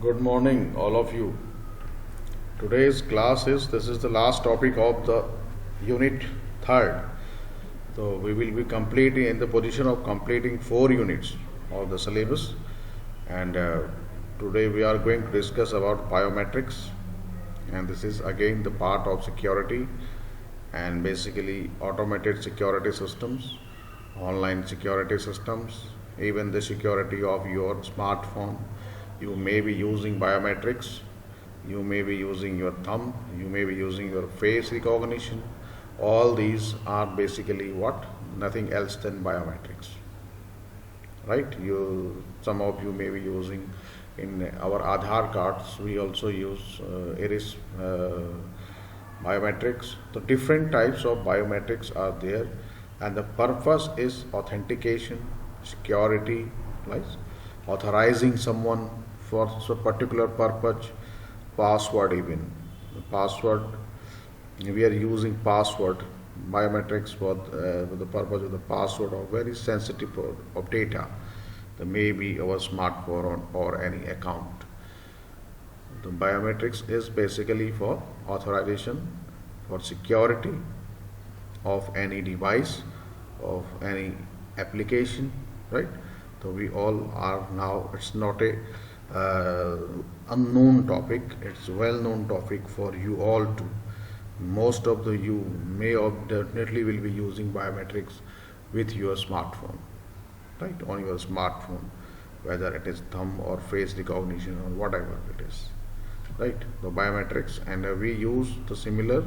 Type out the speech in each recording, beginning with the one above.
Good morning, all of you. Today's class is this is the last topic of the unit third. So we will be completing in the position of completing 4 units of the syllabus, and today we are going to discuss about biometrics, and this is again the part of security and basically automated security systems, online security systems, even the security of your smartphone. You may be using biometrics, you may be using your thumb, you may be using your face recognition. All these are basically what? Nothing else than biometrics, right? Some of you may be using in our Aadhaar cards. We also use iris biometrics. So different types of biometrics are there, and the purpose is authentication, security, like authorizing someone for a particular purpose, password even. The password, we are using password biometrics for the purpose of the password of very sensitive of data. That may be our smartphone or any account. The biometrics is basically for authorization, for security of any device, of any application, right? So we all are now, it's not a unknown topic, it's a well-known topic for you all too. Most of the you may have definitely will be using biometrics with your smartphone, right? On your smartphone, whether it is thumb or face recognition or whatever it is, right? The biometrics, and we use the similar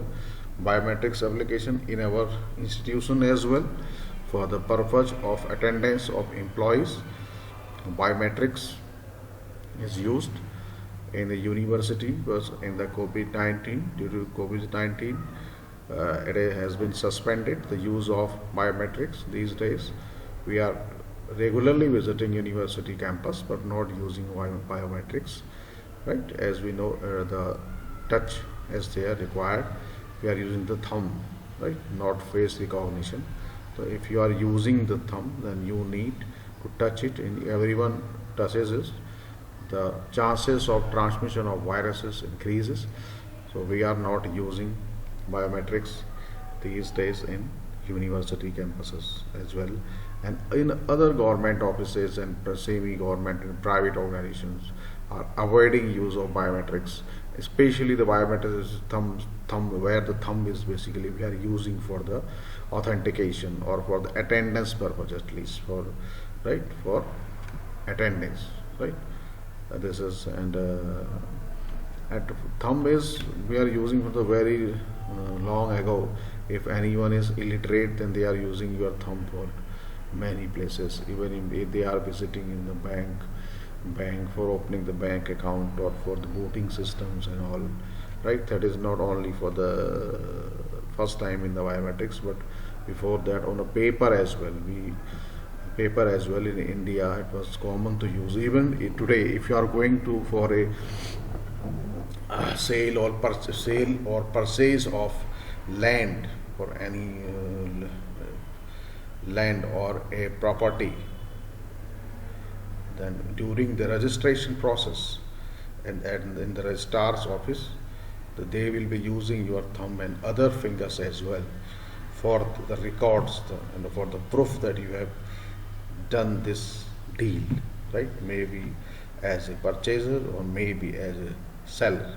biometrics application in our institution as well for the purpose of attendance of employees. Biometrics is used in the university because in the COVID-19, due to COVID-19, it has been suspended the use of biometrics these days. We are regularly visiting university campus but not using biometrics, right? As we know, the touch is there required. We are using the thumb, right? Not face recognition. So if you are using the thumb, then you need to touch it, and everyone touches it. The chances of transmission of viruses increases. So we are not using biometrics these days in university campuses as well, and in other government offices and semi-government and private organizations are avoiding use of biometrics, especially the biometrics thumb, where the thumb is basically we are using for the authentication or for the attendance purpose, at least for, right, for attendance, right? This is, and at thumb is we are using for the very long ago. If anyone is illiterate, then they are using your thumb for many places, even if they are visiting in the bank for opening the bank account or for the voting systems and all, right? That is not only for the first time in the biometrics, but before that on a paper as well. Paper as well in India, it was common to use. Even today, if you are going to for a sale or purchase of land, for any land or a property, then during the registration process and in the registrar's office, they will be using your thumb and other fingers as well for the records and for the proof that you have done this deal, right? Maybe as a purchaser or maybe as a seller.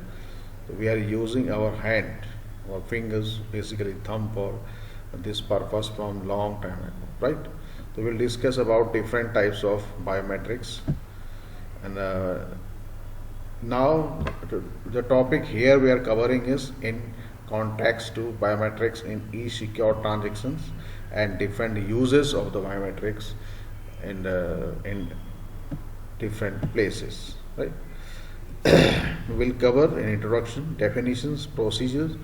So we are using our hand or fingers, basically thumb, for this purpose from long time ago, right? So we'll discuss about different types of biometrics, and now the topic here we are covering is in context to biometrics in e-secure transactions and different uses of the biometrics in different places, right? We will cover an introduction, definitions, procedures,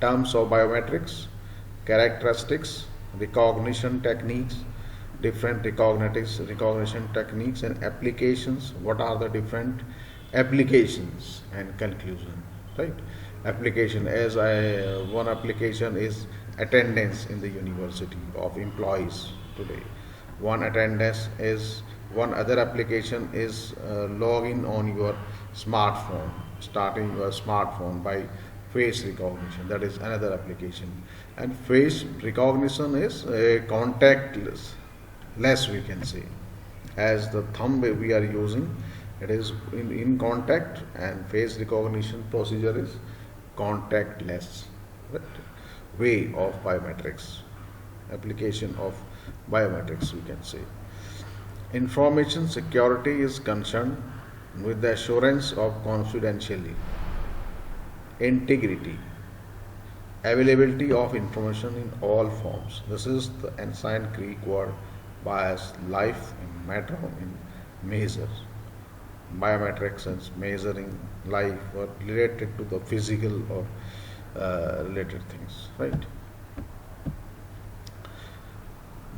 terms of biometrics, characteristics, recognition techniques, different recognition techniques, and applications. What are the different applications and conclusion, right? Application, as one application is attendance in the university of employees today. One attendance is One other application is login on your smartphone, starting your smartphone by face recognition. That is another application. And face recognition is contactless, less we can say. As the thumb we are using, it is in contact, and face recognition procedure is contactless. Right? Way of biometrics, application of biometrics we can say. Information security is concerned with the assurance of confidentiality, integrity, availability of information in all forms. This is the ancient Greek word bias, life in matter in measure. Biometrics and measuring life or related to the physical or related things, right?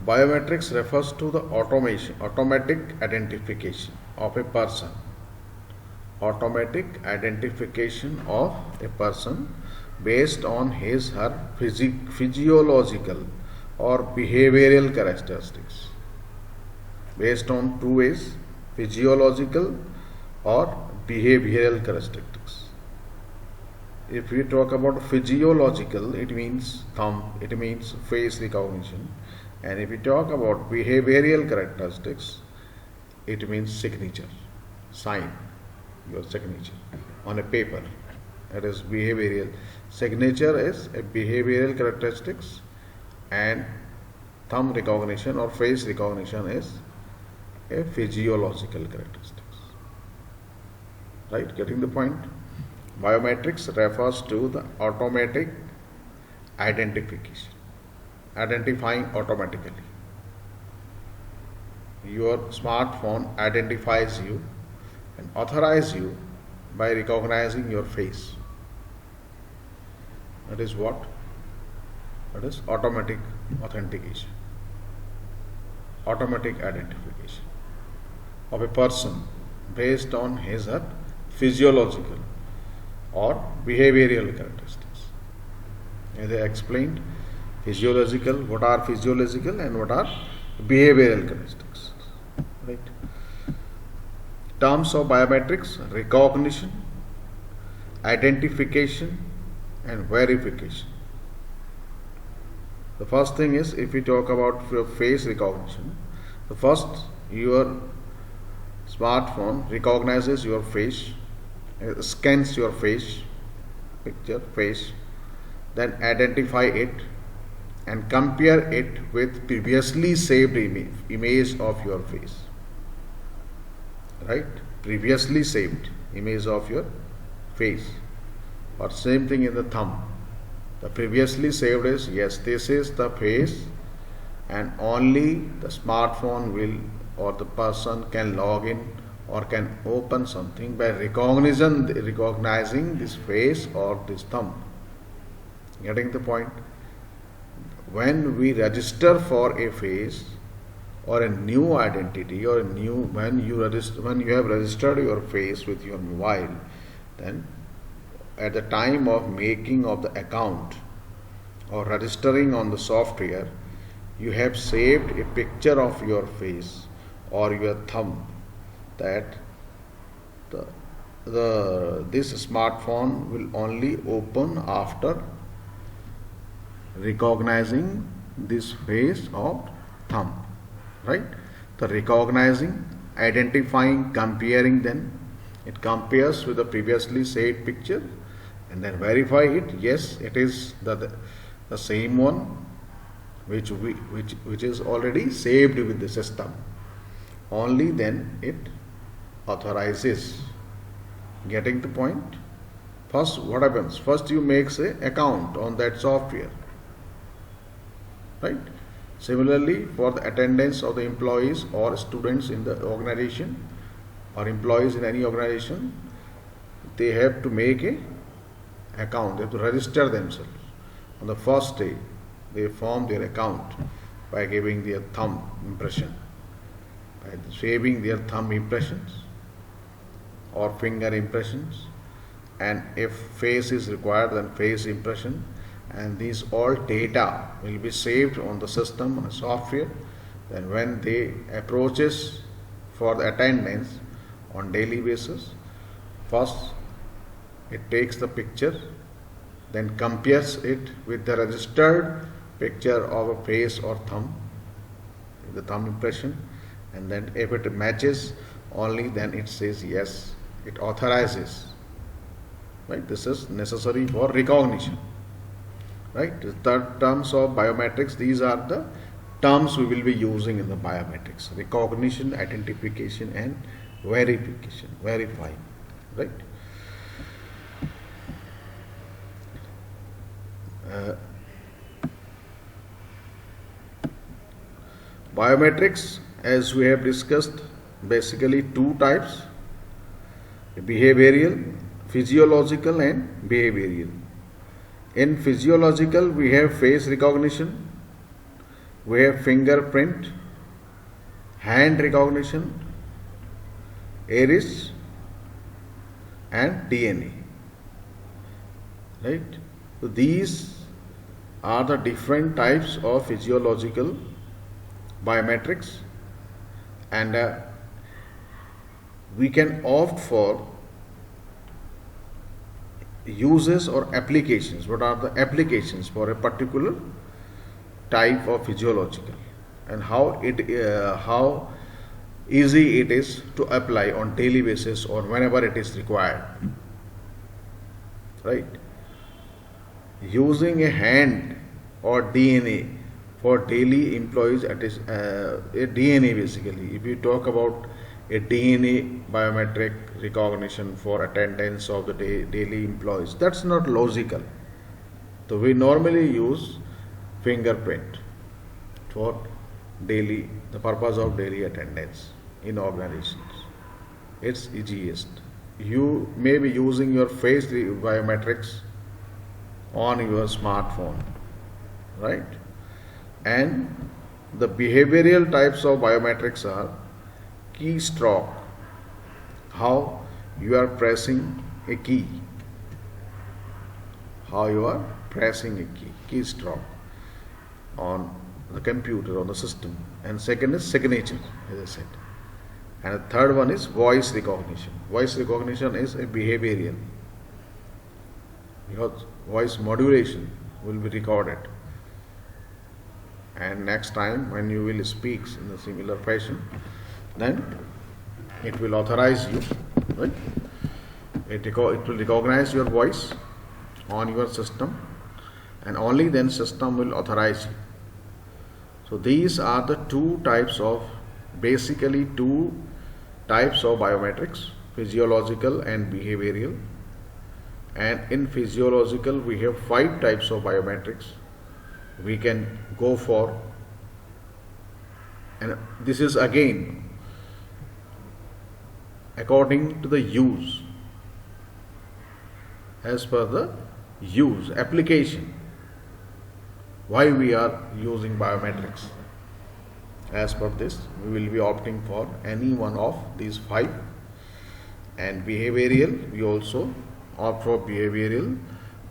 Biometrics refers to the automatic identification of a person. Automatic identification of a person based on her physiological or behavioral characteristics. Based on two ways, physiological or behavioral characteristics. If we talk about physiological, it means thumb, it means face recognition. And if we talk about behavioral characteristics, it means signature, sign, your signature on a paper. That is behavioral. Signature is a behavioral characteristics, and thumb recognition or face recognition is a physiological characteristics. Right? Getting the point? Biometrics refers to the automatic identification, identifying automatically. Your smartphone identifies you and authorizes you by recognizing your face. That is what? That is automatic authentication, automatic identification of a person based on his or physiological or behavioral characteristics. As I explained, physiological, what are physiological and what are behavioral characteristics. Right? Terms of biometrics: recognition, identification, and verification. The first thing is, if we talk about your face recognition, the first, your smartphone recognizes your face, scans your face, picture, face, then identify it and compare it with previously saved image of your face. Right? Previously saved image of your face. Or same thing in the thumb. The previously saved is, yes, this is the face, and only the smartphone will or the person can log in or can open something by recognizing this face or this thumb. Getting the point? When we register for a face or a new identity or a new, when you have registered your face with your mobile, then at the time of making of the account or registering on the software, you have saved a picture of your face or your thumb, that this smartphone will only open after recognizing this face or thumb. Right? The recognizing, identifying, comparing, then it compares with the previously saved picture and then verify it. Yes, it is the same one which is already saved with the system. Only then it authorizes. Getting the point? First, what happens? First, you make an account on that software. Right? Similarly, for the attendance of the employees or students in the organization or employees in any organization, they have to make an account. They have to register themselves. On the first day, they form their account by giving their thumb impression, by saving their thumb impressions or finger impressions, and if face is required, then face impression. And these all data will be saved on the system, on the software. Then when they approaches for the attendance on daily basis. First, it takes the picture, then compares it with the registered picture of a face or thumb, the thumb impression, and then if it matches, only then it says yes, it authorizes. Right? This is necessary for recognition. Right? The terms of biometrics, these are the terms we will be using in the biometrics: recognition, identification, and verification, verifying. Right? Biometrics, as we have discussed, basically two types: behavioral, physiological, and behavioral. In physiological, we have face recognition, we have fingerprint, hand recognition, iris, and DNA. Right? So these are the different types of physiological biometrics, and we can opt for uses or applications. What are the applications for a particular type of physiological, and how easy it is to apply on daily basis or whenever it is required. Right? Using a hand or DNA for daily employees, it is a DNA basically. If you talk about a DNA biometric recognition for attendance of the daily employees, that's not logical. So we normally use fingerprint for the purpose of daily attendance in organizations. It's easiest. You may be using your face biometrics on your smartphone, right? And the behavioral types of biometrics are keystroke, how you are pressing a key, keystroke on the computer, on the system. And second is signature, as I said. And the third one is voice recognition. Voice recognition is a behavioral, because voice modulation will be recorded, and next time when you will speak in a similar fashion, then it will authorize you. Right? It will recognize your voice on your system, and only then system will authorize you. So these are the basically two types of biometrics: physiological and behavioral. And in physiological, we have 5 types of biometrics we can go for, and this is again according to the use, as per the use application, why we are using biometrics. As per this, we will be opting for any one of these 5. And behavioral, we also opt for behavioral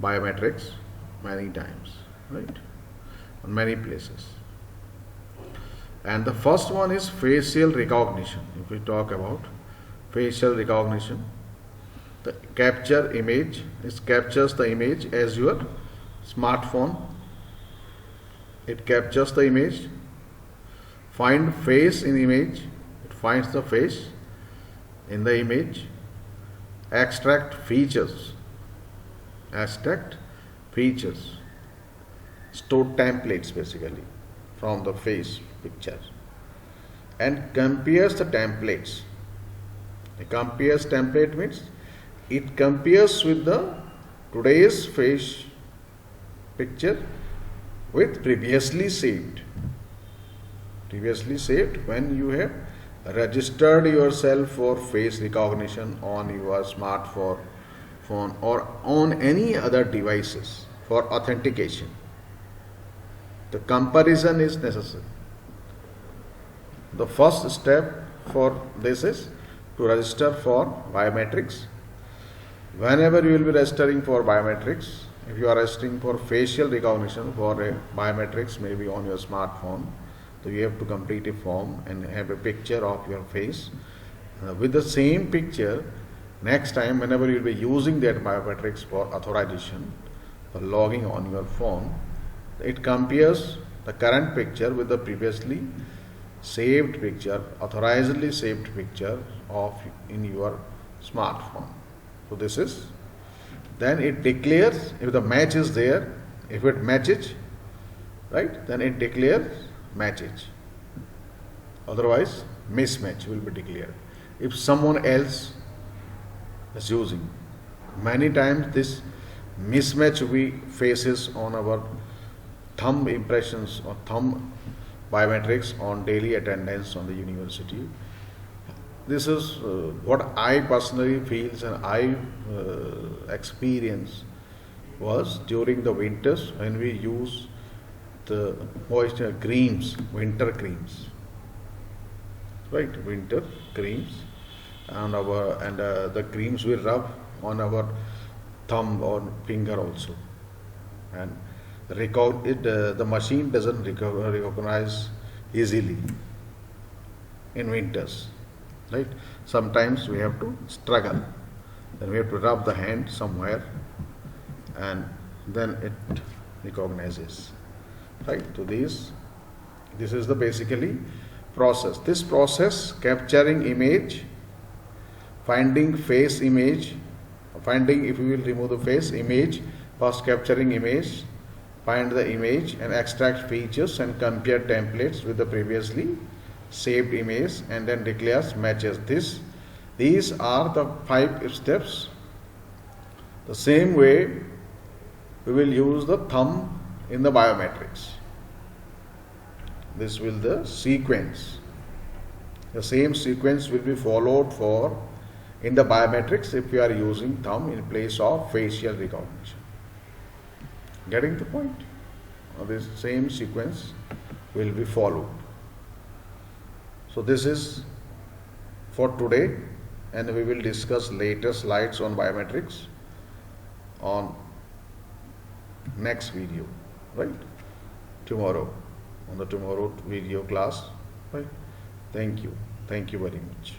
biometrics many times, right, on many places. And the first one is facial recognition. If we talk about facial recognition, the capture image, it captures the image as your smartphone. It captures the image, find face in image, it finds the face in the image, extract features, store templates basically from the face picture, and compares the templates. It compares template means it compares with the today's face picture with previously saved when you have registered yourself for face recognition on your smartphone or on any other devices for authentication. The comparison is necessary. The first step for this is to register for biometrics. Whenever you will be registering for biometrics, if you are registering for facial recognition for a biometrics, maybe on your smartphone, So you have to complete a form and have a picture of your face. With the same picture, next time whenever you will be using that biometrics for authorization, for logging on your phone, it compares the current picture with the previously saved picture, authorizedly saved picture of in your smartphone. So this is, then it declares if the match is there, if it matches, right, then it declares matches. Otherwise, mismatch will be declared. If someone else is using, many times this mismatch we faces on our thumb impressions or thumb biometrics on daily attendance on the university. This is what I personally feels and I experience was during the winters when we use the moisture creams, winter creams, right? Winter creams, and the creams we rub on our thumb or finger also, and the machine doesn't recognize easily in winters, right? Sometimes we have to struggle, then we have to rub the hand somewhere, and then it recognizes, right? So this is the basically process. This process, capturing image, finding face image, finding, if we will remove the face image, first capturing image, find the image and extract features and compare templates with the previously saved image, and then declares matches. These are the 5 steps. The same way we will use the thumb in the biometrics. This will the sequence. The same sequence will be followed for in the biometrics if you are using thumb in place of facial recognition. Getting the point? This same sequence will be followed. So this is for today, and we will discuss later slides on biometrics on next video, right? Tomorrow, on the tomorrow video class, right? Thank you very much.